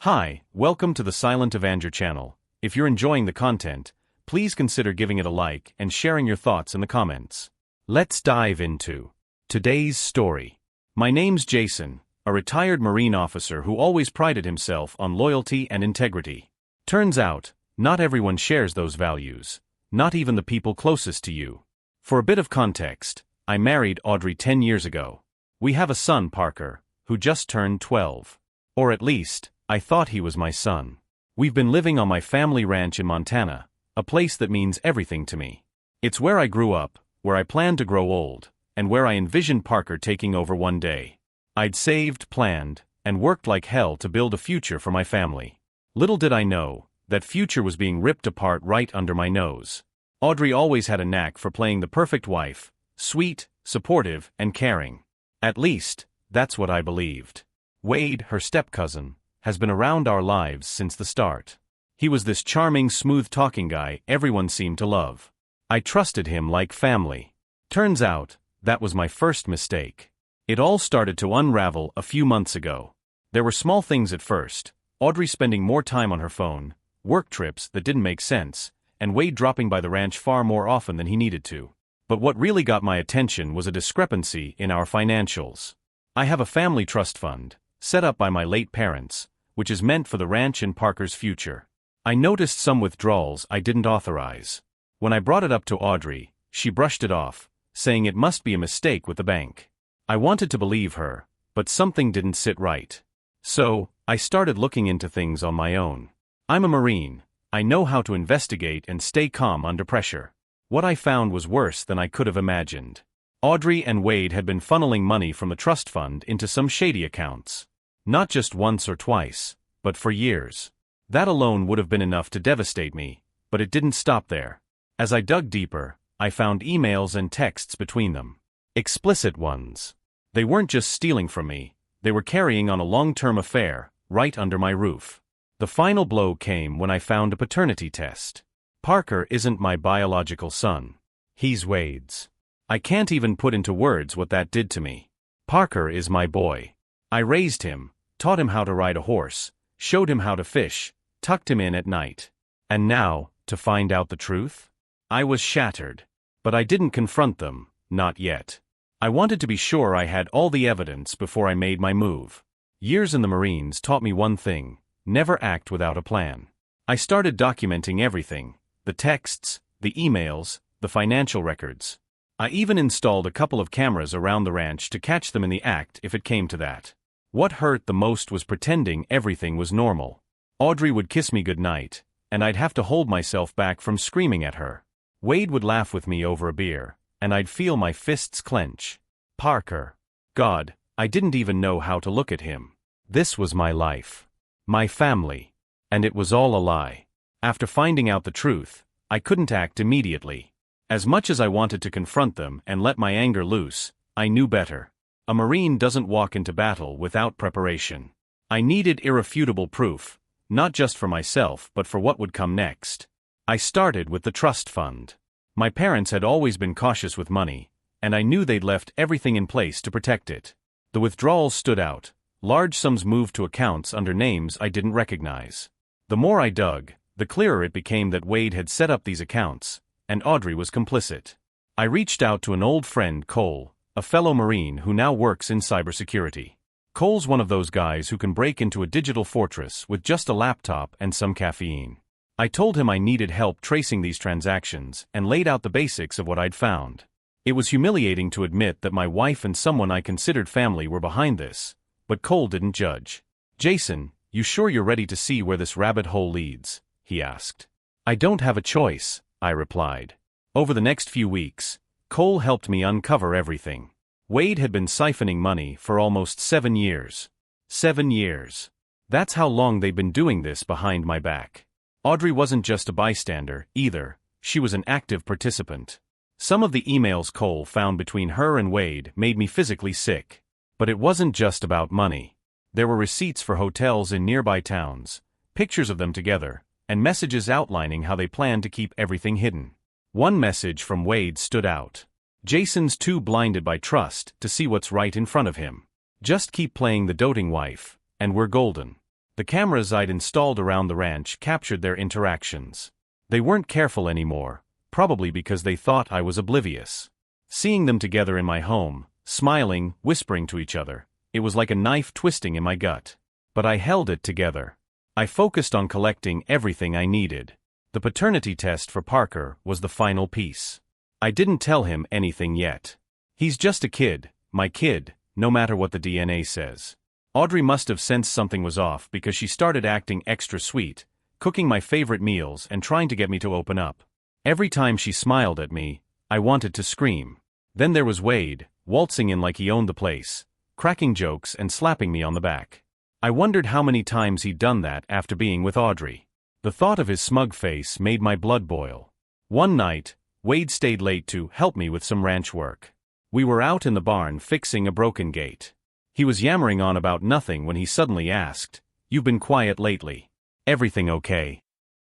Hi, welcome to the Silent Avenger channel. If you're enjoying the content, please consider giving it a like and sharing your thoughts in the comments. Let's dive into today's story. My name's Jason, a retired Marine officer who always prided himself on loyalty and integrity. Turns out, not everyone shares those values, not even the people closest to you. For a bit of context, I married Audrey 10 years ago. We have a son, Parker, who just turned 12. Or at least, I thought he was my son. We've been living on my family ranch in Montana, a place that means everything to me. It's where I grew up, where I planned to grow old, and where I envisioned Parker taking over one day. I'd saved, planned, and worked like hell to build a future for my family. Little did I know, that future was being ripped apart right under my nose. Audrey always had a knack for playing the perfect wife, sweet, supportive, and caring. At least, that's what I believed. Wade, her step-cousin, has been around our lives since the start. He was this charming, smooth-talking guy everyone seemed to love. I trusted him like family. Turns out, that was my first mistake. It all started to unravel a few months ago. There were small things at first, Audrey spending more time on her phone, work trips that didn't make sense, and Wade dropping by the ranch far more often than he needed to. But what really got my attention was a discrepancy in our financials. I have a family trust fund, set up by my late parents, which is meant for the ranch and Parker's future. I noticed some withdrawals I didn't authorize. When I brought it up to Audrey, she brushed it off, saying it must be a mistake with the bank. I wanted to believe her, but something didn't sit right. So, I started looking into things on my own. I'm a Marine. I know how to investigate and stay calm under pressure. What I found was worse than I could have imagined. Audrey and Wade had been funneling money from the trust fund into some shady accounts. Not just once or twice, but for years. That alone would have been enough to devastate me, but it didn't stop there. As I dug deeper, I found emails and texts between them. Explicit ones. They weren't just stealing from me, they were carrying on a long-term affair, right under my roof. The final blow came when I found a paternity test. Parker isn't my biological son. He's Wade's. I can't even put into words what that did to me. Parker is my boy. I raised him, taught him how to ride a horse, showed him how to fish, tucked him in at night. And now, to find out the truth? I was shattered. But I didn't confront them, not yet. I wanted to be sure I had all the evidence before I made my move. Years in the Marines taught me one thing: never act without a plan. I started documenting everything: the texts, the emails, the financial records. I even installed a couple of cameras around the ranch to catch them in the act if it came to that. What hurt the most was pretending everything was normal. Audrey would kiss me goodnight, and I'd have to hold myself back from screaming at her. Wade would laugh with me over a beer, and I'd feel my fists clench. Parker. God, I didn't even know how to look at him. This was my life. My family. And it was all a lie. After finding out the truth, I couldn't act immediately. As much as I wanted to confront them and let my anger loose, I knew better. A Marine doesn't walk into battle without preparation. I needed irrefutable proof, not just for myself but for what would come next. I started with the trust fund. My parents had always been cautious with money, and I knew they'd left everything in place to protect it. The withdrawals stood out. Large sums moved to accounts under names I didn't recognize. The more I dug, the clearer it became that Wade had set up these accounts, and Audrey was complicit. I reached out to an old friend, Cole, a fellow Marine who now works in cybersecurity. Cole's one of those guys who can break into a digital fortress with just a laptop and some caffeine. I told him I needed help tracing these transactions and laid out the basics of what I'd found. It was humiliating to admit that my wife and someone I considered family were behind this, but Cole didn't judge. "Jason, you sure you're ready to see where this rabbit hole leads?" he asked. "I don't have a choice," I replied. Over the next few weeks, Cole helped me uncover everything. Wade had been siphoning money for almost 7 years. 7 years. That's how long they'd been doing this behind my back. Audrey wasn't just a bystander, either. She was an active participant. Some of the emails Cole found between her and Wade made me physically sick. But it wasn't just about money. There were receipts for hotels in nearby towns, pictures of them together, and messages outlining how they planned to keep everything hidden. One message from Wade stood out. "Jason's too blinded by trust to see what's right in front of him. Just keep playing the doting wife, and we're golden." The cameras I'd installed around the ranch captured their interactions. They weren't careful anymore, probably because they thought I was oblivious. Seeing them together in my home, smiling, whispering to each other, it was like a knife twisting in my gut. But I held it together. I focused on collecting everything I needed. The paternity test for Parker was the final piece. I didn't tell him anything yet. He's just a kid, my kid, no matter what the DNA says. Audrey must have sensed something was off because she started acting extra sweet, cooking my favorite meals and trying to get me to open up. Every time she smiled at me, I wanted to scream. Then there was Wade, waltzing in like he owned the place, cracking jokes and slapping me on the back. I wondered how many times he'd done that after being with Audrey. The thought of his smug face made my blood boil. One night, Wade stayed late to help me with some ranch work. We were out in the barn fixing a broken gate. He was yammering on about nothing when he suddenly asked, "You've been quiet lately. Everything okay?"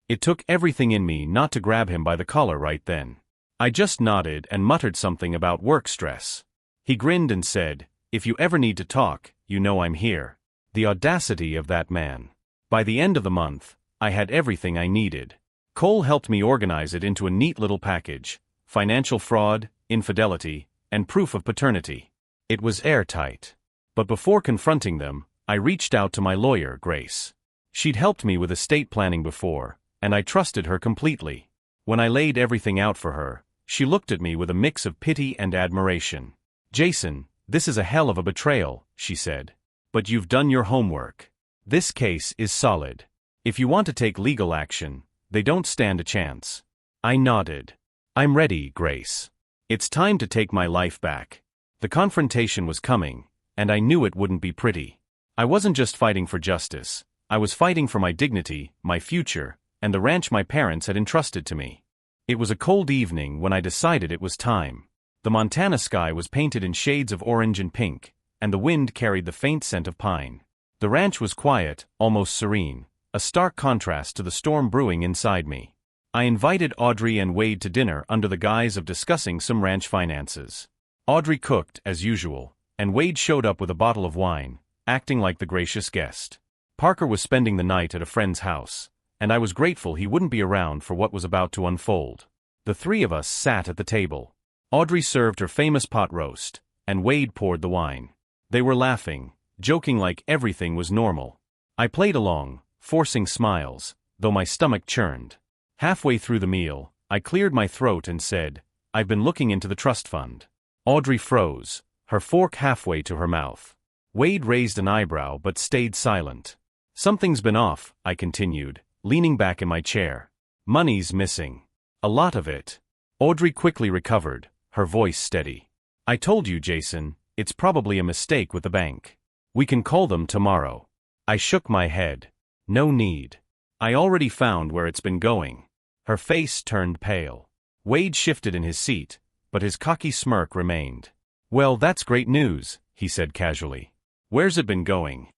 It took everything in me not to grab him by the collar right then. I just nodded and muttered something about work stress. He grinned and said, "If you ever need to talk, you know I'm here." The audacity of that man. By the end of the month, I had everything I needed. Cole helped me organize it into a neat little package: financial fraud, infidelity, and proof of paternity. It was airtight. But before confronting them, I reached out to my lawyer, Grace. She'd helped me with estate planning before, and I trusted her completely. When I laid everything out for her, she looked at me with a mix of pity and admiration. "Jason, this is a hell of a betrayal," she said. "But you've done your homework. This case is solid. If you want to take legal action, they don't stand a chance." I nodded. "I'm ready, Grace. It's time to take my life back." The confrontation was coming, and I knew it wouldn't be pretty. I wasn't just fighting for justice. I was fighting for my dignity, my future, and the ranch my parents had entrusted to me. It was a cold evening when I decided it was time. The Montana sky was painted in shades of orange and pink, and the wind carried the faint scent of pine. The ranch was quiet, almost serene, a stark contrast to the storm brewing inside me. I invited Audrey and Wade to dinner under the guise of discussing some ranch finances. Audrey cooked, as usual, and Wade showed up with a bottle of wine, acting like the gracious guest. Parker was spending the night at a friend's house, and I was grateful he wouldn't be around for what was about to unfold. The three of us sat at the table. Audrey served her famous pot roast, and Wade poured the wine. They were laughing, joking like everything was normal. I played along, forcing smiles, though my stomach churned. Halfway through the meal, I cleared my throat and said, "I've been looking into the trust fund." Audrey froze, her fork halfway to her mouth. Wade raised an eyebrow but stayed silent. "Something's been off," I continued, leaning back in my chair. "Money's missing. A lot of it." Audrey quickly recovered, her voice steady. "I told you, Jason, it's probably a mistake with the bank. We can call them tomorrow." I shook my head. "No need. I already found where it's been going." Her face turned pale. Wade shifted in his seat, but his cocky smirk remained. "Well, that's great news," he said casually. "Where's it been going?"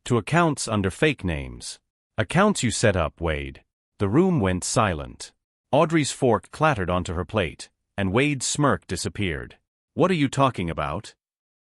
"To accounts under fake names." "Accounts you set up, Wade." The room went silent. Audrey's fork clattered onto her plate, and Wade's smirk disappeared. "What are you talking about?"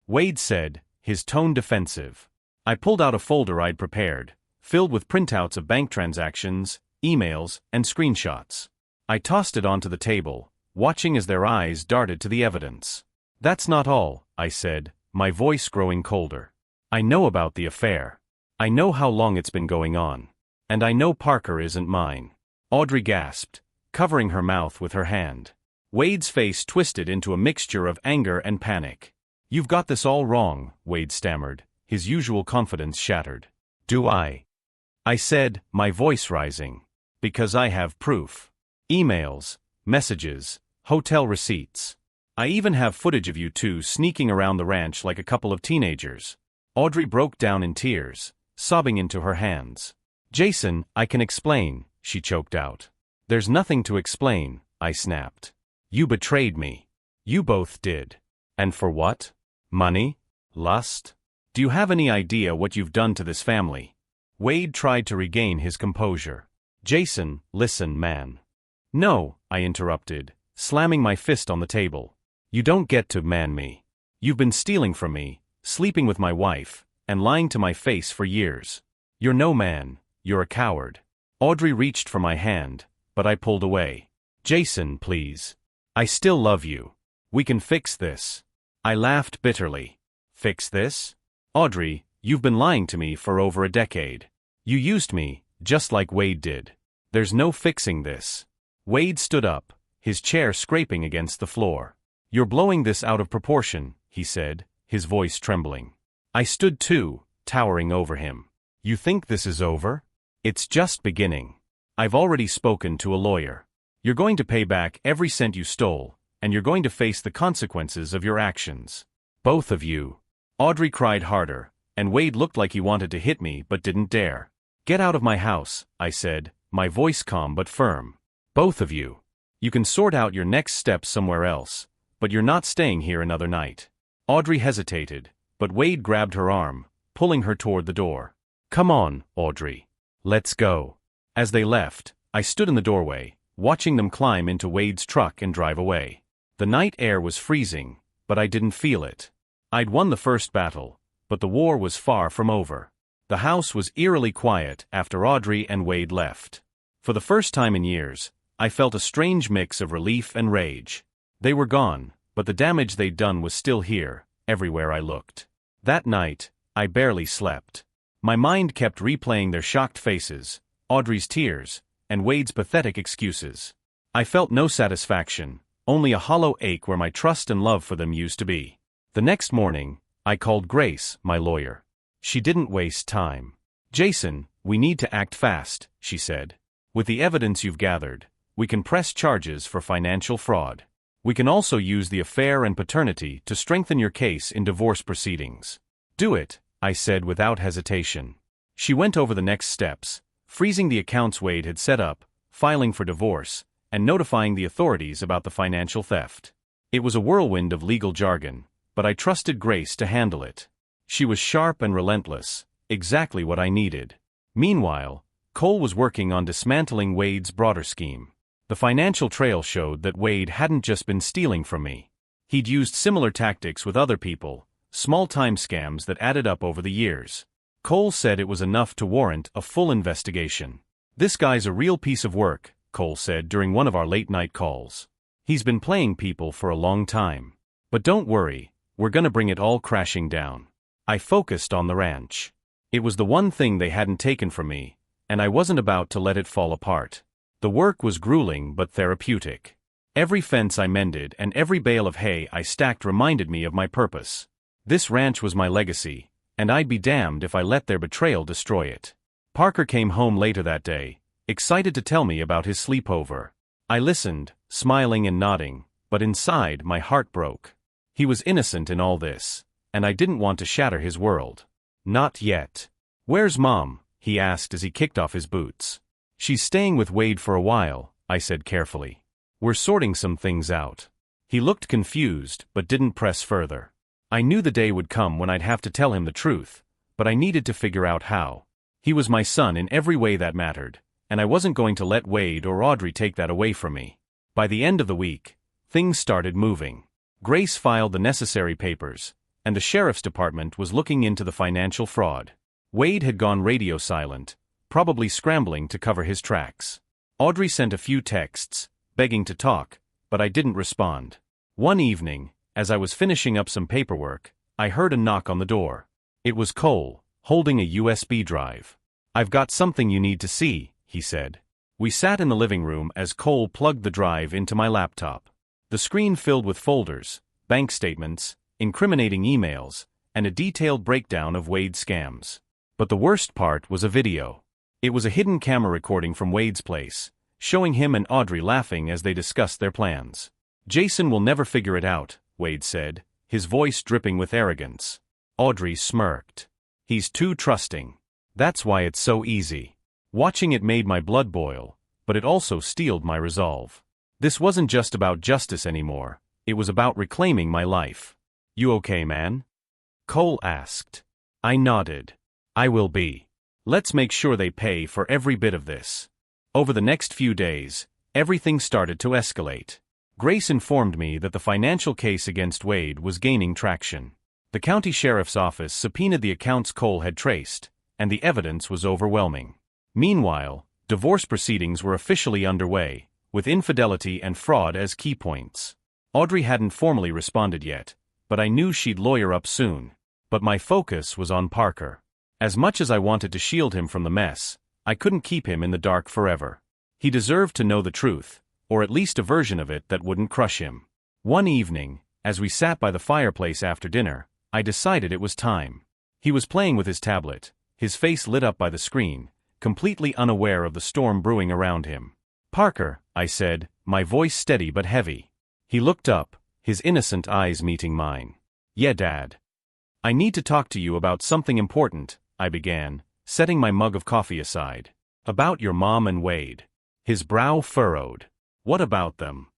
Wade said, his tone defensive. I pulled out a folder I'd prepared, filled with printouts of bank transactions, emails, and screenshots. I tossed it onto the table, watching as their eyes darted to the evidence. "That's not all," I said, my voice growing colder. "I know about the affair. I know how long it's been going on. And I know Parker isn't mine." Audrey gasped, covering her mouth with her hand. Wade's face twisted into a mixture of anger and panic. "You've got this all wrong," Wade stammered, his usual confidence shattered. "Do I?" I said, my voice rising. "Because I have proof. Emails, messages, hotel receipts. I even have footage of you two sneaking around the ranch like a couple of teenagers." Audrey broke down in tears, sobbing into her hands. "Jason, I can explain," she choked out. "There's nothing to explain," I snapped. "You betrayed me. You both did. And for what? Money? Lust? Do you have any idea what you've done to this family?" Wade tried to regain his composure. "Jason, listen, man." "No," I interrupted, slamming my fist on the table. "You don't get to man me. You've been stealing from me, sleeping with my wife, and lying to my face for years. You're no man, you're a coward. Audrey reached for my hand, but I pulled away. Jason, please. I still love you. We can fix this. I laughed bitterly. Fix this? Audrey, you've been lying to me for over a decade. You used me, just like Wade did. There's no fixing this. Wade stood up, his chair scraping against the floor. You're blowing this out of proportion, he said, his voice trembling. I stood too, towering over him. You think this is over? It's just beginning. I've already spoken to a lawyer. You're going to pay back every cent you stole, and you're going to face the consequences of your actions. Both of you. Audrey cried harder, and Wade looked like he wanted to hit me but didn't dare. Get out of my house, I said, my voice calm but firm. Both of you. You can sort out your next steps somewhere else, but you're not staying here another night. Audrey hesitated, but Wade grabbed her arm, pulling her toward the door. Come on, Audrey. Let's go. As they left, I stood in the doorway, watching them climb into Wade's truck and drive away. The night air was freezing, but I didn't feel it. I'd won the first battle, but the war was far from over. The house was eerily quiet after Audrey and Wade left. For the first time in years, I felt a strange mix of relief and rage. They were gone, but the damage they'd done was still here, everywhere I looked. That night, I barely slept. My mind kept replaying their shocked faces, Audrey's tears, and Wade's pathetic excuses. I felt no satisfaction, only a hollow ache where my trust and love for them used to be. The next morning, I called Grace, my lawyer. She didn't waste time. Jason, we need to act fast, she said. With the evidence you've gathered, we can press charges for financial fraud. We can also use the affair and paternity to strengthen your case in divorce proceedings. Do it, I said without hesitation. She went over the next steps, freezing the accounts Wade had set up, filing for divorce, and notifying the authorities about the financial theft. It was a whirlwind of legal jargon, but I trusted Grace to handle it. She was sharp and relentless, exactly what I needed. Meanwhile, Cole was working on dismantling Wade's broader scheme. The financial trail showed that Wade hadn't just been stealing from me. He'd used similar tactics with other people, small-time scams that added up over the years. Cole said it was enough to warrant a full investigation. This guy's a real piece of work, Cole said during one of our late-night calls. He's been playing people for a long time. But don't worry, we're gonna bring it all crashing down. I focused on the ranch. It was the one thing they hadn't taken from me, and I wasn't about to let it fall apart. The work was grueling but therapeutic. Every fence I mended and every bale of hay I stacked reminded me of my purpose. This ranch was my legacy, and I'd be damned if I let their betrayal destroy it. Parker came home later that day, excited to tell me about his sleepover. I listened, smiling and nodding, but inside my heart broke. He was innocent in all this, and I didn't want to shatter his world. Not yet. Where's Mom? He asked as he kicked off his boots. She's staying with Wade for a while, I said carefully. We're sorting some things out. He looked confused, but didn't press further. I knew the day would come when I'd have to tell him the truth, but I needed to figure out how. He was my son in every way that mattered, and I wasn't going to let Wade or Audrey take that away from me. By the end of the week, things started moving. Grace filed the necessary papers, and the sheriff's department was looking into the financial fraud. Wade had gone radio silent, probably scrambling to cover his tracks. Audrey sent a few texts, begging to talk, but I didn't respond. One evening, as I was finishing up some paperwork, I heard a knock on the door. It was Cole, holding a USB drive. I've got something you need to see, he said. We sat in the living room as Cole plugged the drive into my laptop. The screen filled with folders, bank statements, incriminating emails, and a detailed breakdown of Wade's scams. But the worst part was a video. It was a hidden camera recording from Wade's place, showing him and Audrey laughing as they discussed their plans. Jason will never figure it out, Wade said, his voice dripping with arrogance. Audrey smirked. He's too trusting. That's why it's so easy. Watching it made my blood boil, but it also steeled my resolve. This wasn't just about justice anymore, it was about reclaiming my life. You okay, man? Cole asked. I nodded. I will be. Let's make sure they pay for every bit of this. Over the next few days, everything started to escalate. Grace informed me that the financial case against Wade was gaining traction. The county sheriff's office subpoenaed the accounts Cole had traced, and the evidence was overwhelming. Meanwhile, divorce proceedings were officially underway, with infidelity and fraud as key points. Audrey hadn't formally responded yet, but I knew she'd lawyer up soon. But my focus was on Parker. As much as I wanted to shield him from the mess, I couldn't keep him in the dark forever. He deserved to know the truth, or at least a version of it that wouldn't crush him. One evening, as we sat by the fireplace after dinner, I decided it was time. He was playing with his tablet, his face lit up by the screen, completely unaware of the storm brewing around him. "Parker," I said, my voice steady but heavy. He looked up, his innocent eyes meeting mine. "Yeah, Dad. I need to talk to you about something important," I began, setting my mug of coffee aside. "About your mom and Wade." His brow furrowed. "What about them?"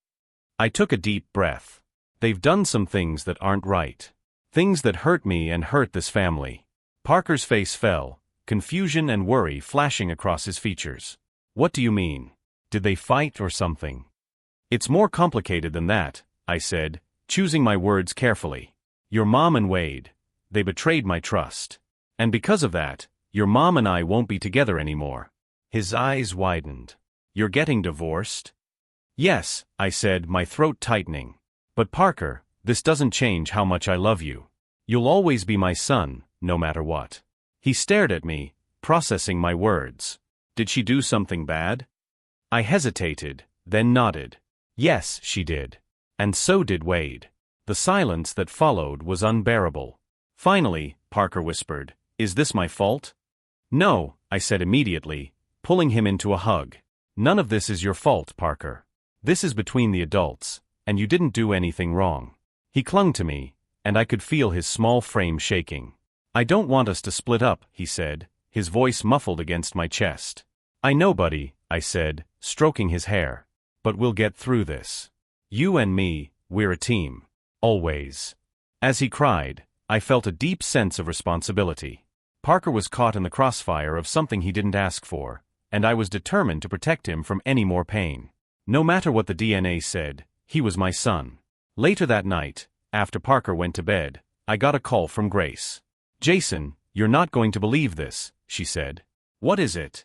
I took a deep breath. "They've done some things that aren't right. Things that hurt me and hurt this family." Parker's face fell, confusion and worry flashing across his features. "What do you mean? Did they fight or something?" "It's more complicated than that," I said, choosing my words carefully. "Your mom and Wade, they betrayed my trust. And because of that, your mom and I won't be together anymore." His eyes widened. "You're getting divorced?" "Yes," I said, my throat tightening. "But Parker, this doesn't change how much I love you. You'll always be my son, no matter what." He stared at me, processing my words. "Did she do something bad?" I hesitated, then nodded. "Yes, she did. And so did Wade." The silence that followed was unbearable. Finally, Parker whispered, "Is this my fault?" "No," I said immediately, pulling him into a hug. "None of this is your fault, Parker. This is between the adults, and you didn't do anything wrong." He clung to me, and I could feel his small frame shaking. "I don't want us to split up," he said, his voice muffled against my chest. "I know, buddy," I said, stroking his hair. "But we'll get through this. You and me, we're a team. Always." As he cried, I felt a deep sense of responsibility. Parker was caught in the crossfire of something he didn't ask for, and I was determined to protect him from any more pain. No matter what the DNA said, he was my son. Later that night, after Parker went to bed, I got a call from Grace. "Jason, you're not going to believe this," she said. "What is it?"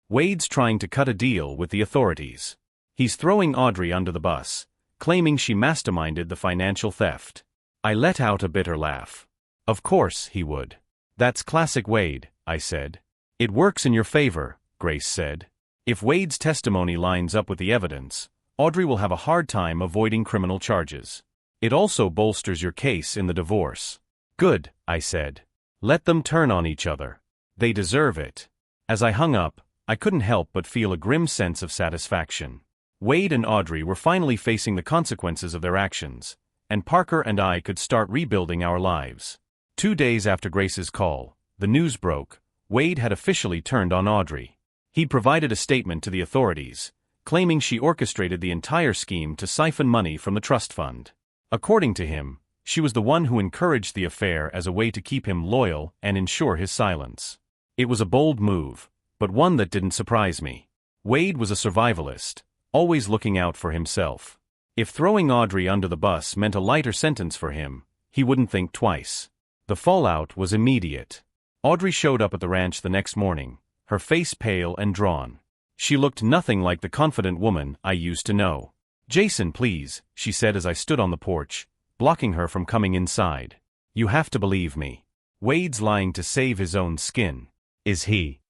"Wade's trying to cut a deal with the authorities. He's throwing Audrey under the bus, claiming she masterminded the financial theft." I let out a bitter laugh. "Of course he would. That's classic Wade," I said. "It works in your favor," Grace said. "If Wade's testimony lines up with the evidence, Audrey will have a hard time avoiding criminal charges. It also bolsters your case in the divorce." "Good," I said. "Let them turn on each other. They deserve it." As I hung up, I couldn't help but feel a grim sense of satisfaction. Wade and Audrey were finally facing the consequences of their actions, and Parker and I could start rebuilding our lives. 2 days after Grace's call, the news broke. Wade had officially turned on Audrey. He'd provided a statement to the authorities, claiming she orchestrated the entire scheme to siphon money from the trust fund. According to him, she was the one who encouraged the affair as a way to keep him loyal and ensure his silence. It was a bold move, but one that didn't surprise me. Wade was a survivalist, always looking out for himself. If throwing Audrey under the bus meant a lighter sentence for him, he wouldn't think twice. The fallout was immediate. Audrey showed up at the ranch the next morning, her face pale and drawn. She looked nothing like the confident woman I used to know. "Jason, please," she said as I stood on the porch, blocking her from coming inside. "You have to believe me. Wade's lying to save his own skin." "Is he?"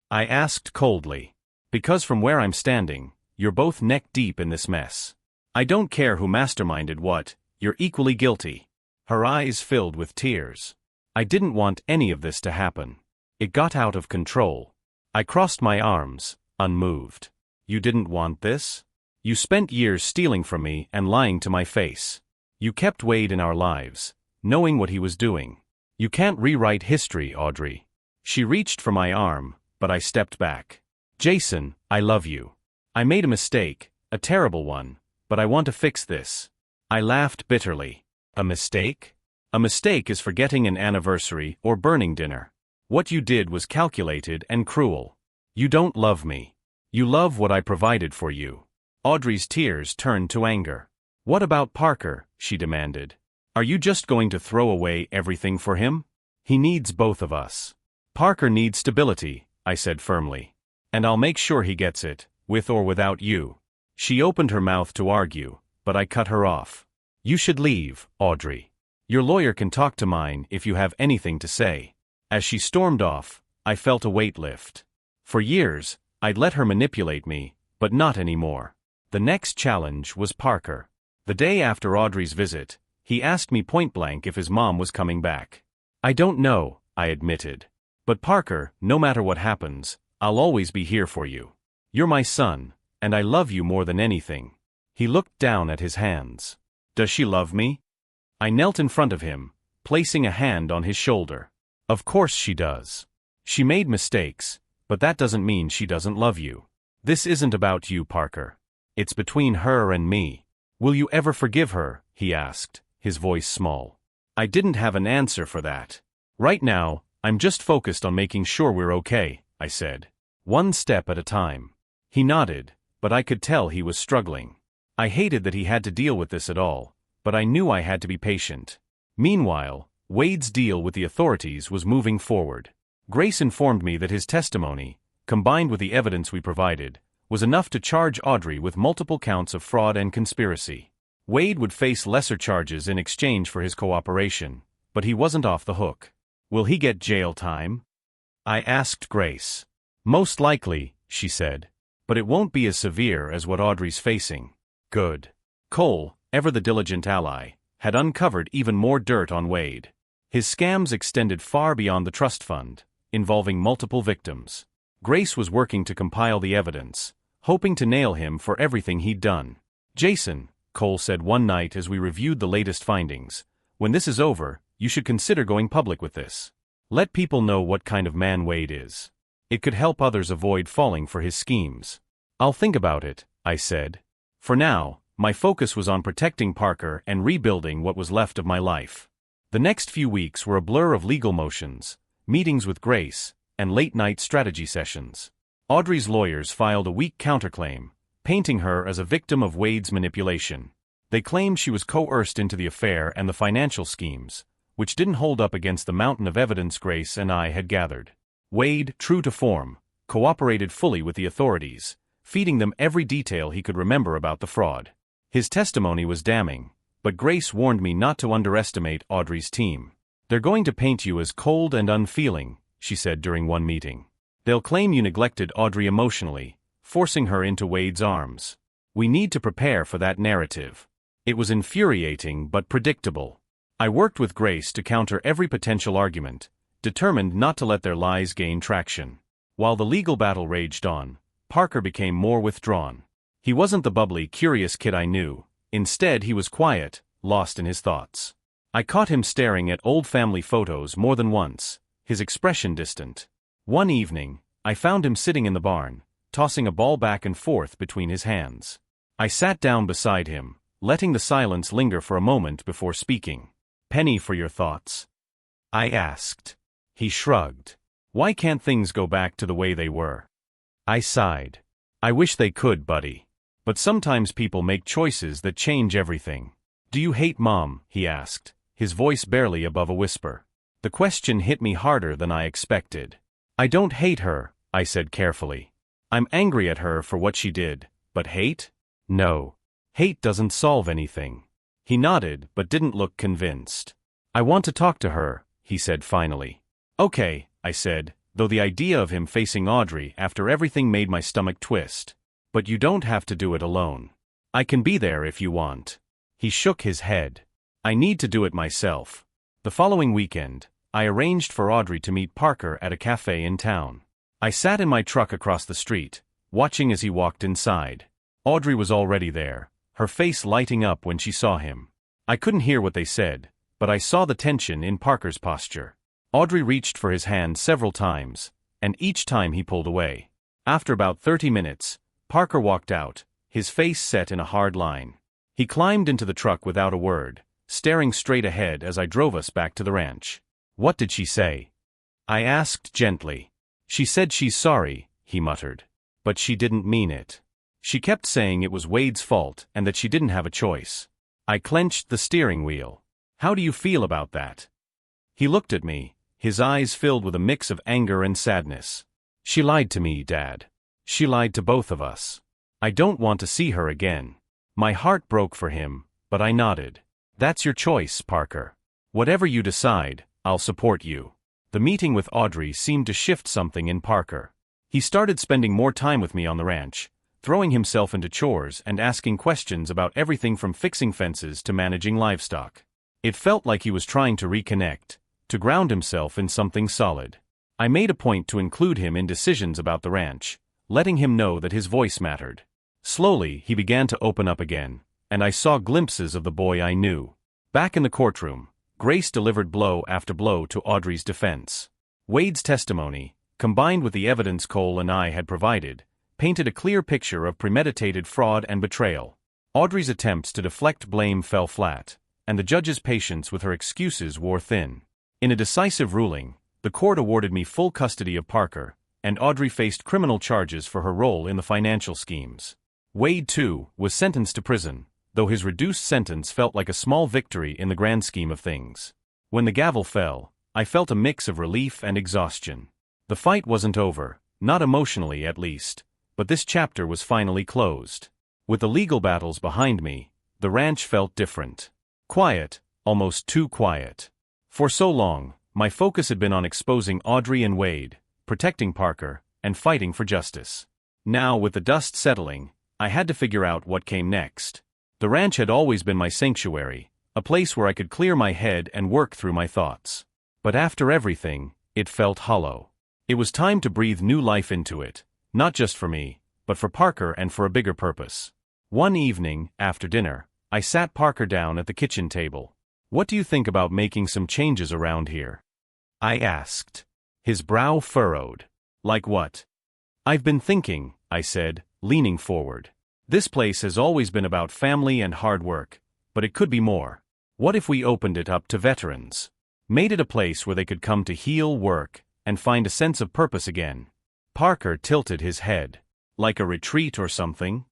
I asked coldly. "Because from where I'm standing, you're both neck deep in this mess. I don't care who masterminded what, you're equally guilty." Her eyes filled with tears. "I didn't want any of this to happen. It got out of control." I crossed my arms, unmoved. "You didn't want this? You spent years stealing from me and lying to my face. You kept Wade in our lives, knowing what he was doing. You can't rewrite history, Audrey." She reached for my arm, but I stepped back. "Jason, I love you. I made a mistake, a terrible one, but I want to fix this." I laughed bitterly. "A mistake? A mistake is forgetting an anniversary or burning dinner. What you did was calculated and cruel. You don't love me. You love what I provided for you." Audrey's tears turned to anger. "What about Parker?" she demanded. "Are you just going to throw away everything for him? He needs both of us." Parker needs stability, I said firmly. And I'll make sure he gets it, with or without you. She opened her mouth to argue, but I cut her off. You should leave, Audrey. Your lawyer can talk to mine if you have anything to say. As she stormed off, I felt a weight lift. For years, I'd let her manipulate me, but not anymore. The next challenge was Parker. The day after Audrey's visit, he asked me point-blank if his mom was coming back. I don't know, I admitted. But Parker, no matter what happens, I'll always be here for you. You're my son, and I love you more than anything. He looked down at his hands. Does she love me? I knelt in front of him, placing a hand on his shoulder. Of course she does. She made mistakes, but that doesn't mean she doesn't love you. This isn't about you, Parker. It's between her and me. Will you ever forgive her? He asked, his voice small. I didn't have an answer for that. Right now, I'm just focused on making sure we're okay, I said. One step at a time. He nodded, but I could tell he was struggling. I hated that he had to deal with this at all, but I knew I had to be patient. Meanwhile, Wade's deal with the authorities was moving forward. Grace informed me that his testimony, combined with the evidence we provided, was enough to charge Audrey with multiple counts of fraud and conspiracy. Wade would face lesser charges in exchange for his cooperation, but he wasn't off the hook. Will he get jail time? I asked Grace. Most likely, she said. But it won't be as severe as what Audrey's facing. Good. Cole, ever the diligent ally, had uncovered even more dirt on Wade. His scams extended far beyond the trust fund, involving multiple victims. Grace was working to compile the evidence, hoping to nail him for everything he'd done. Jason, Cole said one night as we reviewed the latest findings, when this is over, you should consider going public with this. Let people know what kind of man Wade is. It could help others avoid falling for his schemes. I'll think about it, I said. For now, my focus was on protecting Parker and rebuilding what was left of my life. The next few weeks were a blur of legal motions, meetings with Grace, and late-night strategy sessions. Audrey's lawyers filed a weak counterclaim, painting her as a victim of Wade's manipulation. They claimed she was coerced into the affair and the financial schemes, which didn't hold up against the mountain of evidence Grace and I had gathered. Wade, true to form, cooperated fully with the authorities, feeding them every detail he could remember about the fraud. His testimony was damning, but Grace warned me not to underestimate Audrey's team. They're going to paint you as cold and unfeeling, she said during one meeting. They'll claim you neglected Audrey emotionally, forcing her into Wade's arms. We need to prepare for that narrative. It was infuriating but predictable. I worked with Grace to counter every potential argument, determined not to let their lies gain traction. While the legal battle raged on, Parker became more withdrawn. He wasn't the bubbly, curious kid I knew. Instead, he was quiet, lost in his thoughts. I caught him staring at old family photos more than once, his expression distant. One evening, I found him sitting in the barn, tossing a ball back and forth between his hands. I sat down beside him, letting the silence linger for a moment before speaking. "Penny for your thoughts?" I asked. He shrugged. "Why can't things go back to the way they were?" I sighed. "I wish they could, buddy. But sometimes people make choices that change everything." "Do you hate Mom?" he asked, his voice barely above a whisper. The question hit me harder than I expected. "I don't hate her," I said carefully. "I'm angry at her for what she did, but hate? No. Hate doesn't solve anything." He nodded but didn't look convinced. "I want to talk to her," he said finally. "Okay," I said, though the idea of him facing Audrey after everything made my stomach twist. "But you don't have to do it alone. I can be there if you want." He shook his head. "I need to do it myself." The following weekend, I arranged for Audrey to meet Parker at a cafe in town. I sat in my truck across the street, watching as he walked inside. Audrey was already there, her face lighting up when she saw him. I couldn't hear what they said, but I saw the tension in Parker's posture. Audrey reached for his hand several times, and each time he pulled away. After about 30 minutes, Parker walked out, his face set in a hard line. He climbed into the truck without a word, staring straight ahead as I drove us back to the ranch. "What did she say?" I asked gently. "She said she's sorry," he muttered. "But she didn't mean it. She kept saying it was Wade's fault and that she didn't have a choice." I clenched the steering wheel. "How do you feel about that?" He looked at me, his eyes filled with a mix of anger and sadness. "She lied to me, Dad. She lied to both of us. I don't want to see her again." My heart broke for him, but I nodded. "That's your choice, Parker. Whatever you decide, I'll support you." The meeting with Audrey seemed to shift something in Parker. He started spending more time with me on the ranch, throwing himself into chores and asking questions about everything from fixing fences to managing livestock. It felt like he was trying to reconnect, to ground himself in something solid. I made a point to include him in decisions about the ranch, letting him know that his voice mattered. Slowly, he began to open up again, and I saw glimpses of the boy I knew. Back in the courtroom, Grace delivered blow after blow to Audrey's defense. Wade's testimony, combined with the evidence Cole and I had provided, painted a clear picture of premeditated fraud and betrayal. Audrey's attempts to deflect blame fell flat, and the judge's patience with her excuses wore thin. In a decisive ruling, the court awarded me full custody of Parker, and Audrey faced criminal charges for her role in the financial schemes. Wade, too, was sentenced to prison, though his reduced sentence felt like a small victory in the grand scheme of things. When the gavel fell, I felt a mix of relief and exhaustion. The fight wasn't over, not emotionally at least, but this chapter was finally closed. With the legal battles behind me, the ranch felt different. Quiet, almost too quiet. For so long, my focus had been on exposing Audrey and Wade, protecting Parker, and fighting for justice. Now, with the dust settling, I had to figure out what came next. The ranch had always been my sanctuary, a place where I could clear my head and work through my thoughts. But after everything, it felt hollow. It was time to breathe new life into it, not just for me, but for Parker and for a bigger purpose. One evening, after dinner, I sat Parker down at the kitchen table. "What do you think about making some changes around here?" I asked. His brow furrowed. "Like what?" "I've been thinking," I said, leaning forward. "This place has always been about family and hard work, but it could be more. What if we opened it up to veterans? Made it a place where they could come to heal, work, and find a sense of purpose again?" Parker tilted his head. "Like a retreat or something?"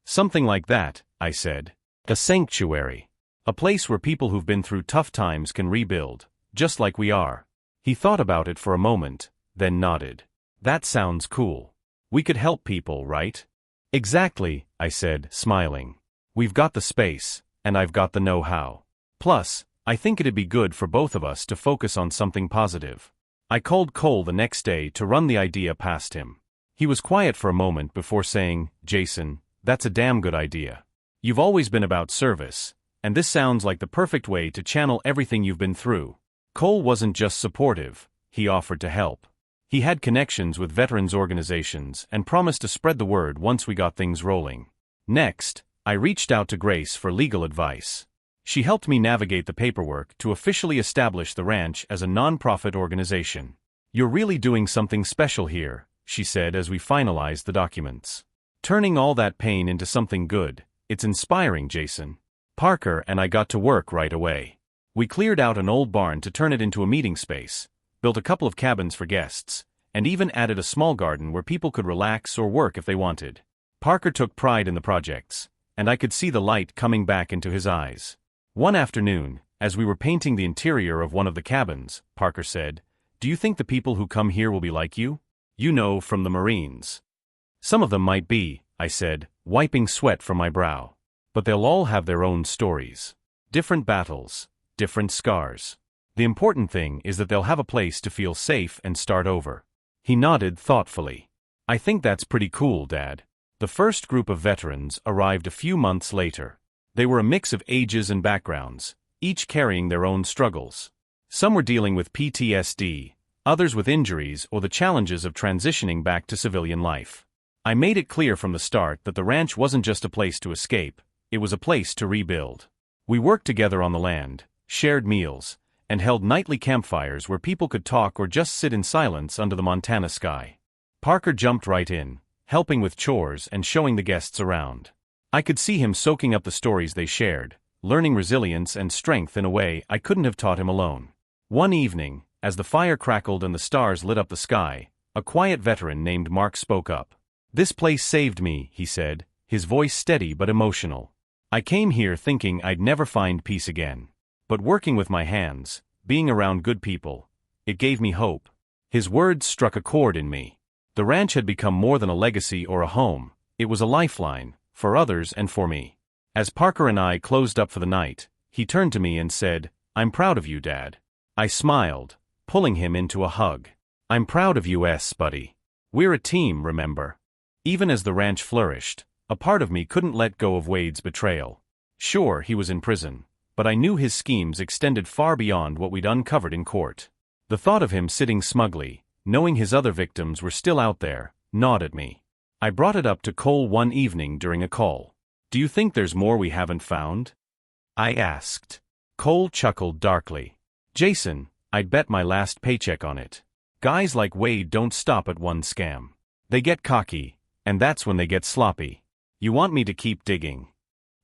"Something like that," I said. "A sanctuary. A place where people who've been through tough times can rebuild, just like we are." He thought about it for a moment, then nodded. "That sounds cool. We could help people, right?" "Exactly," I said, smiling. "We've got the space, and I've got the know-how. Plus, I think it'd be good for both of us to focus on something positive." I called Cole the next day to run the idea past him. He was quiet for a moment before saying, "Jason, that's a damn good idea. You've always been about service, and this sounds like the perfect way to channel everything you've been through." Cole wasn't just supportive, he offered to help. He had connections with veterans organizations and promised to spread the word once we got things rolling. Next, I reached out to Grace for legal advice. She helped me navigate the paperwork to officially establish the ranch as a non-profit organization. "You're really doing something special here," she said as we finalized the documents. "Turning all that pain into something good, it's inspiring, Jason." Parker and I got to work right away. We cleared out an old barn to turn it into a meeting space, built a couple of cabins for guests, and even added a small garden where people could relax or work if they wanted. Parker took pride in the projects, and I could see the light coming back into his eyes. One afternoon, as we were painting the interior of one of the cabins, Parker said, "Do you think the people who come here will be like you? You know, from the Marines." "Some of them might be," I said, wiping sweat from my brow. "But they'll all have their own stories. Different battles, different scars. The important thing is that they'll have a place to feel safe and start over." He nodded thoughtfully. "I think that's pretty cool, Dad." The first group of veterans arrived a few months later. They were a mix of ages and backgrounds, each carrying their own struggles. Some were dealing with PTSD, others with injuries or the challenges of transitioning back to civilian life. I made it clear from the start that the ranch wasn't just a place to escape, it was a place to rebuild. We worked together on the land, shared meals, and held nightly campfires where people could talk or just sit in silence under the Montana sky. Parker jumped right in, helping with chores and showing the guests around. I could see him soaking up the stories they shared, learning resilience and strength in a way I couldn't have taught him alone. One evening, as the fire crackled and the stars lit up the sky, a quiet veteran named Mark spoke up. "This place saved me," he said, his voice steady but emotional. "I came here thinking I'd never find peace again. But working with my hands, being around good people, It gave me hope. His words struck a chord in me. The ranch had become more than a legacy or a home. It was a lifeline, for others and for me. As Parker and I closed up for the night, he turned to me and said, "I'm proud of you, Dad." I smiled, pulling him into a hug. "I'm proud of you, buddy. We're a team, remember?" Even as the ranch flourished, a part of me couldn't let go of Wade's betrayal. Sure, he was in prison, but I knew his schemes extended far beyond what we'd uncovered in court. The thought of him sitting smugly, knowing his other victims were still out there, gnawed at me. I brought it up to Cole one evening during a call. "Do you think there's more we haven't found?" I asked. Cole chuckled darkly. "Jason, I'd bet my last paycheck on it. Guys like Wade don't stop at one scam. They get cocky, and that's when they get sloppy. You want me to keep digging?"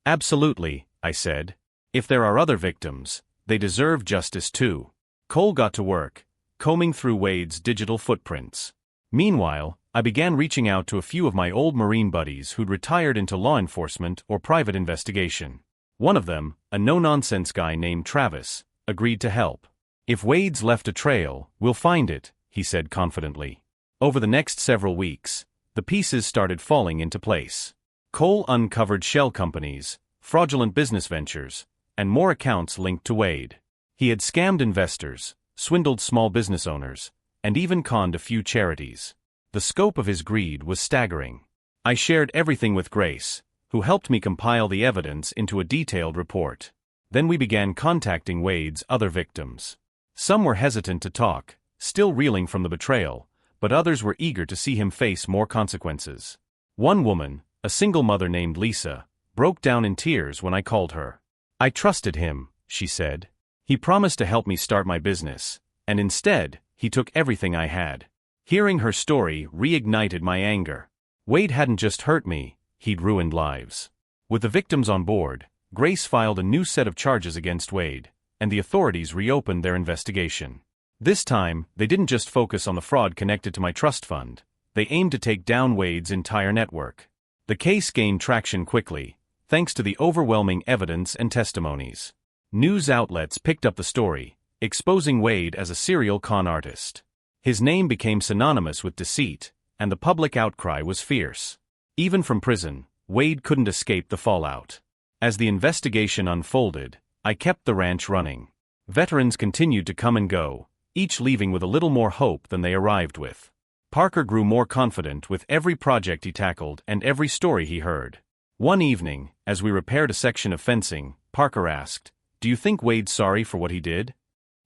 "Absolutely," I said. "If there are other victims, they deserve justice too." Cole got to work, combing through Wade's digital footprints. Meanwhile, I began reaching out to a few of my old Marine buddies who'd retired into law enforcement or private investigation. One of them, a no-nonsense guy named Travis, agreed to help. "If Wade's left a trail, we'll find it," he said confidently. Over the next several weeks, the pieces started falling into place. Cole uncovered shell companies, fraudulent business ventures, and more accounts linked to Wade. He had scammed investors, swindled small business owners, and even conned a few charities. The scope of his greed was staggering. I shared everything with Grace, who helped me compile the evidence into a detailed report. Then we began contacting Wade's other victims. Some were hesitant to talk, still reeling from the betrayal, but others were eager to see him face more consequences. One woman, a single mother named Lisa, broke down in tears when I called her. "I trusted him," she said. "He promised to help me start my business, and instead, he took everything I had." Hearing her story reignited my anger. Wade hadn't just hurt me, he'd ruined lives. With the victims on board, Grace filed a new set of charges against Wade, and the authorities reopened their investigation. This time, they didn't just focus on the fraud connected to my trust fund. They aimed to take down Wade's entire network. The case gained traction quickly, thanks to the overwhelming evidence and testimonies. News outlets picked up the story, exposing Wade as a serial con artist. His name became synonymous with deceit, and the public outcry was fierce. Even from prison, Wade couldn't escape the fallout. As the investigation unfolded, I kept the ranch running. Veterans continued to come and go, each leaving with a little more hope than they arrived with. Parker grew more confident with every project he tackled and every story he heard. One evening, as we repaired a section of fencing, Parker asked, "Do you think Wade's sorry for what he did?"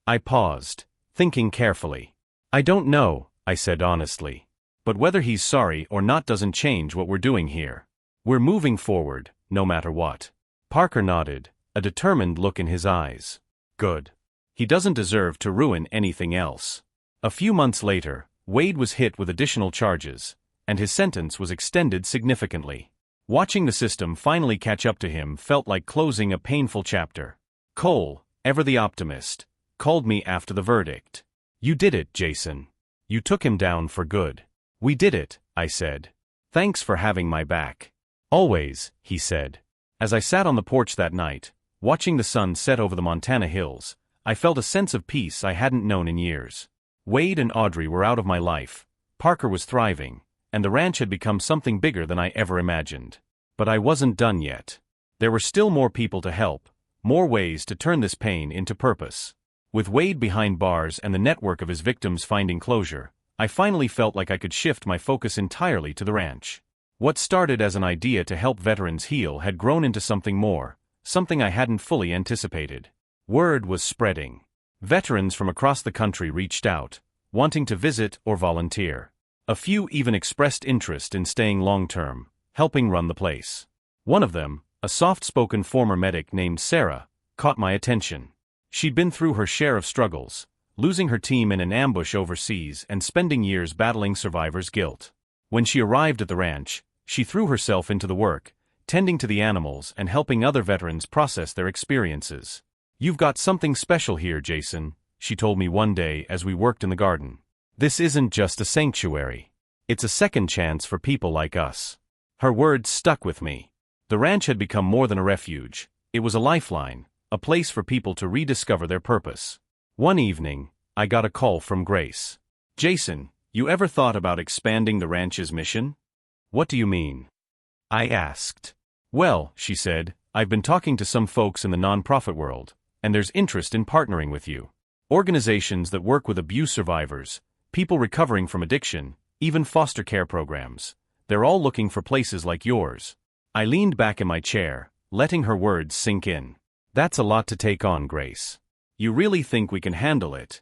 I paused, thinking carefully. "I don't know," I said honestly. "But whether he's sorry or not doesn't change what we're doing here. We're moving forward, no matter what." Parker nodded, a determined look in his eyes. "Good. He doesn't deserve to ruin anything else." A few months later, Wade was hit with additional charges, and his sentence was extended significantly. Watching the system finally catch up to him felt like closing a painful chapter. Cole, ever the optimist, called me after the verdict. "You did it, Jason. You took him down for good." "We did it," I said. "Thanks for having my back." "Always," he said. As I sat on the porch that night, watching the sun set over the Montana hills, I felt a sense of peace I hadn't known in years. Wade and Audrey were out of my life, Parker was thriving, and the ranch had become something bigger than I ever imagined. But I wasn't done yet. There were still more people to help, more ways to turn this pain into purpose. With Wade behind bars and the network of his victims finding closure, I finally felt like I could shift my focus entirely to the ranch. What started as an idea to help veterans heal had grown into something more, something I hadn't fully anticipated. Word was spreading. Veterans from across the country reached out, wanting to visit or volunteer. A few even expressed interest in staying long-term, helping run the place. One of them, a soft-spoken former medic named Sarah, caught my attention. She'd been through her share of struggles, losing her team in an ambush overseas and spending years battling survivor's guilt. When she arrived at the ranch, she threw herself into the work, tending to the animals and helping other veterans process their experiences. "You've got something special here, Jason," she told me one day as we worked in the garden. "This isn't just a sanctuary. It's a second chance for people like us." Her words stuck with me. The ranch had become more than a refuge. It was a lifeline, a place for people to rediscover their purpose. One evening, I got a call from Grace. "Jason, you ever thought about expanding the ranch's mission?" "What do you mean?" I asked. "Well," she said, "I've been talking to some folks in the nonprofit world, and there's interest in partnering with you. Organizations that work with abuse survivors, people recovering from addiction, even foster care programs. They're all looking for places like yours." I leaned back in my chair, letting her words sink in. "That's a lot to take on, Grace. You really think we can handle it?"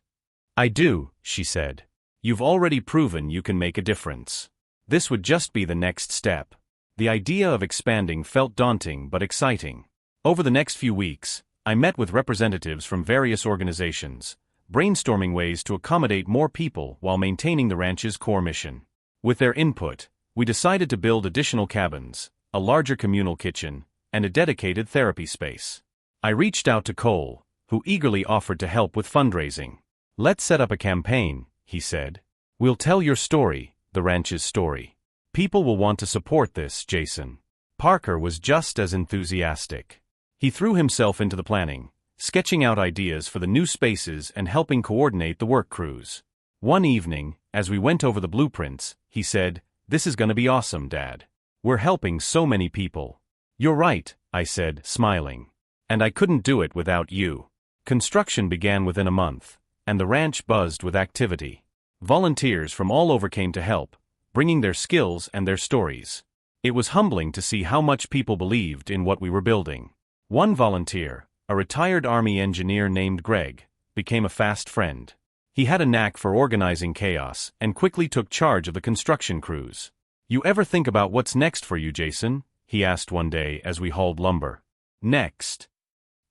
"I do," she said. "You've already proven you can make a difference. This would just be the next step." The idea of expanding felt daunting but exciting. Over the next few weeks, I met with representatives from various organizations, brainstorming ways to accommodate more people while maintaining the ranch's core mission. With their input, we decided to build additional cabins, a larger communal kitchen, and a dedicated therapy space. I reached out to Cole, who eagerly offered to help with fundraising. "Let's set up a campaign," he said. "We'll tell your story, the ranch's story. People will want to support this, Jason." Parker was just as enthusiastic. He threw himself into the planning, sketching out ideas for the new spaces and helping coordinate the work crews. One evening, as we went over the blueprints, he said, "This is going to be awesome, Dad. We're helping so many people." "You're right," I said, smiling. "And I couldn't do it without you." Construction began within a month, and the ranch buzzed with activity. Volunteers from all over came to help, bringing their skills and their stories. It was humbling to see how much people believed in what we were building. One volunteer, a retired Army engineer named Greg, became a fast friend. He had a knack for organizing chaos and quickly took charge of the construction crews. "You ever think about what's next for you, Jason?" he asked one day as we hauled lumber. "Next?"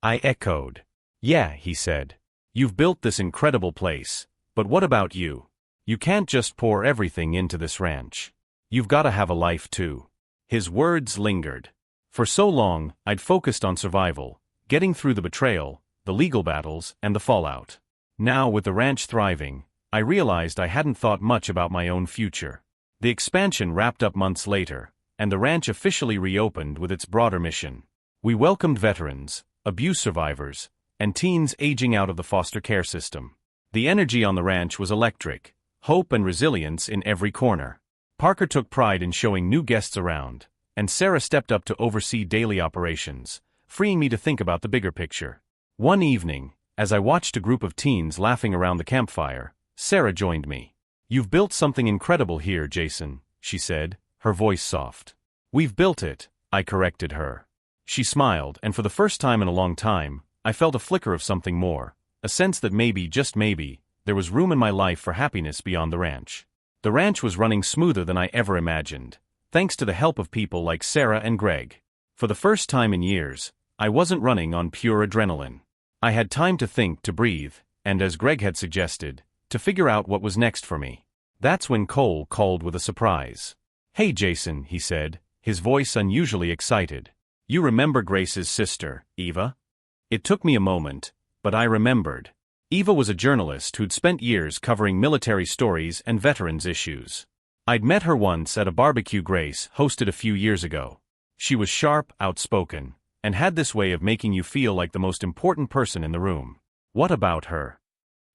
I echoed. "Yeah," he said. "You've built this incredible place, but what about you? You can't just pour everything into this ranch. You've got to have a life too." His words lingered. For so long, I'd focused on survival, getting through the betrayal, the legal battles, and the fallout. Now, with the ranch thriving, I realized I hadn't thought much about my own future. The expansion wrapped up months later, and the ranch officially reopened with its broader mission. We welcomed veterans, abuse survivors, and teens aging out of the foster care system. The energy on the ranch was electric, hope and resilience in every corner. Parker took pride in showing new guests around, and Sarah stepped up to oversee daily operations, freeing me to think about the bigger picture. One evening, as I watched a group of teens laughing around the campfire, Sarah joined me. "You've built something incredible here, Jason," she said, her voice soft. "We've built it," I corrected her. She smiled, and for the first time in a long time, I felt a flicker of something more, a sense that maybe, just maybe, there was room in my life for happiness beyond the ranch. The ranch was running smoother than I ever imagined, thanks to the help of people like Sarah and Greg. For the first time in years, I wasn't running on pure adrenaline. I had time to think, to breathe, and as Greg had suggested, to figure out what was next for me. That's when Cole called with a surprise. "Hey Jason," he said, his voice unusually excited. "You remember Grace's sister, Eva?" It took me a moment, but I remembered. Eva was a journalist who'd spent years covering military stories and veterans issues. I'd met her once at a barbecue Grace hosted a few years ago. She was sharp, outspoken, and had this way of making you feel like the most important person in the room. "What about her?"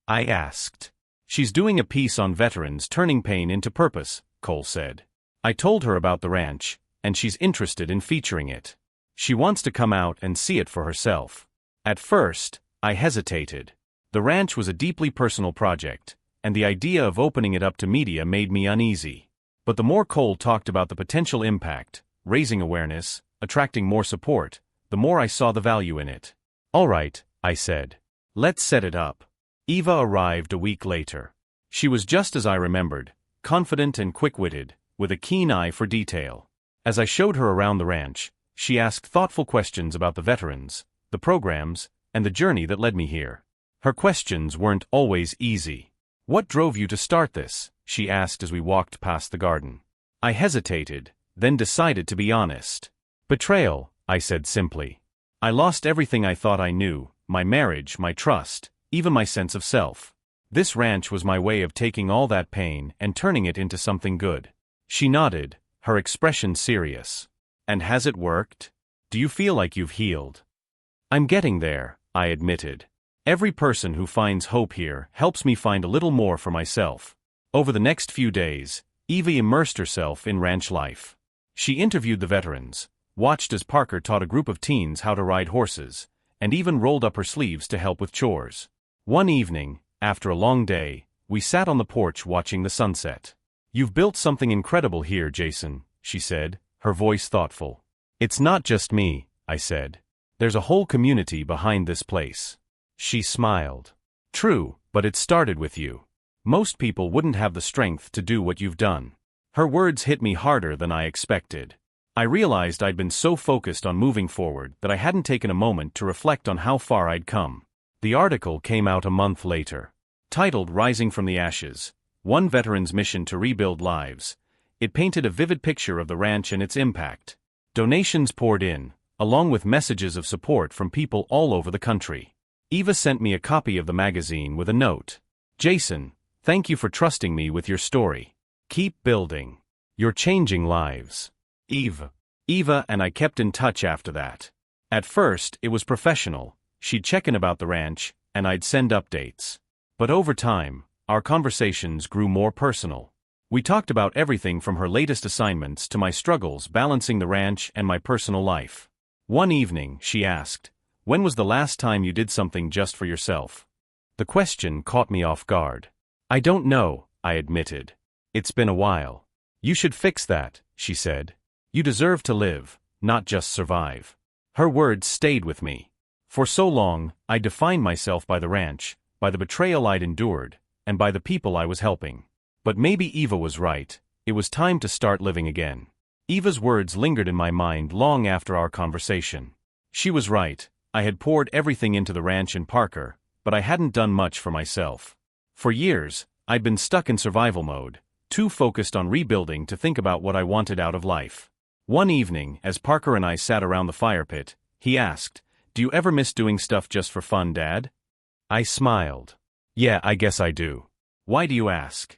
I asked. "She's doing a piece on veterans turning pain into purpose," Cole said. "I told her about the ranch, and she's interested in featuring it. She wants to come out and see it for herself." At first, I hesitated. The ranch was a deeply personal project, and the idea of opening it up to media made me uneasy. But the more Cole talked about the potential impact, raising awareness, attracting more support, the more I saw the value in it. "All right," I said. "Let's set it up." Eva arrived a week later. She was just as I remembered, confident and quick-witted, with a keen eye for detail. As I showed her around the ranch, she asked thoughtful questions about the veterans, the programs, and the journey that led me here. Her questions weren't always easy. "What drove you to start this?" she asked as we walked past the garden. I hesitated, then decided to be honest. "Betrayal," I said simply. "I lost everything I thought I knew, my marriage, my trust, even my sense of self. This ranch was my way of taking all that pain and turning it into something good." She nodded, her expression serious. "And has it worked? Do you feel like you've healed?" "I'm getting there," I admitted. Every person who finds hope here helps me find a little more for myself. Over the next few days, Eva immersed herself in ranch life. She interviewed the veterans, watched as Parker taught a group of teens how to ride horses, and even rolled up her sleeves to help with chores. One evening, after a long day, we sat on the porch watching the sunset. "You've built something incredible here, Jason," she said, her voice thoughtful. "It's not just me," I said. "There's a whole community behind this place." She smiled. "True, but it started with you. Most people wouldn't have the strength to do what you've done." Her words hit me harder than I expected. I realized I'd been so focused on moving forward that I hadn't taken a moment to reflect on how far I'd come. The article came out a month later. Titled "Rising from the Ashes: One Veteran's Mission to Rebuild Lives," it painted a vivid picture of the ranch and its impact. Donations poured in, along with messages of support from people all over the country. Eva sent me a copy of the magazine with a note. "Jason, thank you for trusting me with your story. Keep building. You're changing lives." Eva and I kept in touch after that. At first, it was professional. She'd check in about the ranch, and I'd send updates. But over time, our conversations grew more personal. We talked about everything from her latest assignments to my struggles balancing the ranch and my personal life. One evening, she asked, "When was the last time you did something just for yourself?" The question caught me off guard. "I don't know," I admitted. "It's been a while." "You should fix that," she said. "You deserve to live, not just survive." Her words stayed with me. For so long, I defined myself by the ranch, by the betrayal I'd endured, and by the people I was helping. But maybe Eva was right. It was time to start living again. Eva's words lingered in my mind long after our conversation. She was right. I had poured everything into the ranch and Parker, but I hadn't done much for myself. For years, I'd been stuck in survival mode, too focused on rebuilding to think about what I wanted out of life. One evening, as Parker and I sat around the fire pit, he asked, "Do you ever miss doing stuff just for fun, Dad?" I smiled. "Yeah, I guess I do." "Why do you ask?"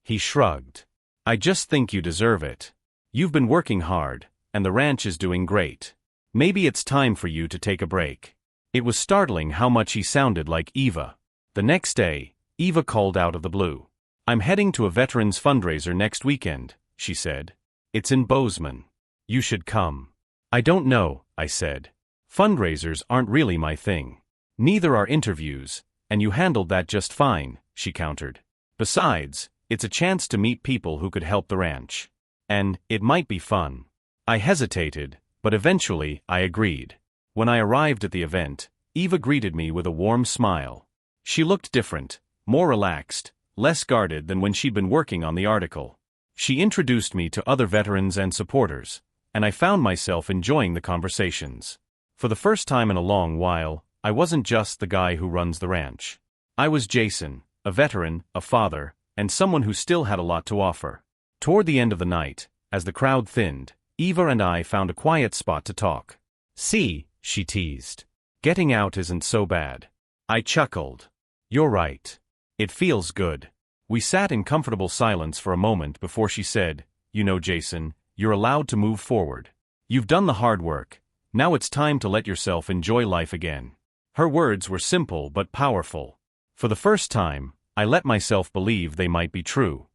He shrugged. "I just think you deserve it. You've been working hard, and the ranch is doing great. Maybe it's time for you to take a break." It was startling how much he sounded like Eva. The next day, Eva called out of the blue. "I'm heading to a veterans fundraiser next weekend," she said. "It's in Bozeman. You should come." "I don't know," I said. "Fundraisers aren't really my thing." "Neither are interviews, and you handled that just fine," she countered. "Besides, it's a chance to meet people who could help the ranch. And it might be fun." I hesitated, but eventually I agreed. When I arrived at the event, Eva greeted me with a warm smile. She looked different, more relaxed, less guarded than when she'd been working on the article. She introduced me to other veterans and supporters, and I found myself enjoying the conversations. For the first time in a long while, I wasn't just the guy who runs the ranch. I was Jason, a veteran, a father, and someone who still had a lot to offer. Toward the end of the night, as the crowd thinned, Eva and I found a quiet spot to talk. "See," she teased. "Getting out isn't so bad." I chuckled. "You're right. It feels good." We sat in comfortable silence for a moment before she said, "You know, Jason, you're allowed to move forward. You've done the hard work. Now it's time to let yourself enjoy life again." Her words were simple but powerful. For the first time, I let myself believe they might be true.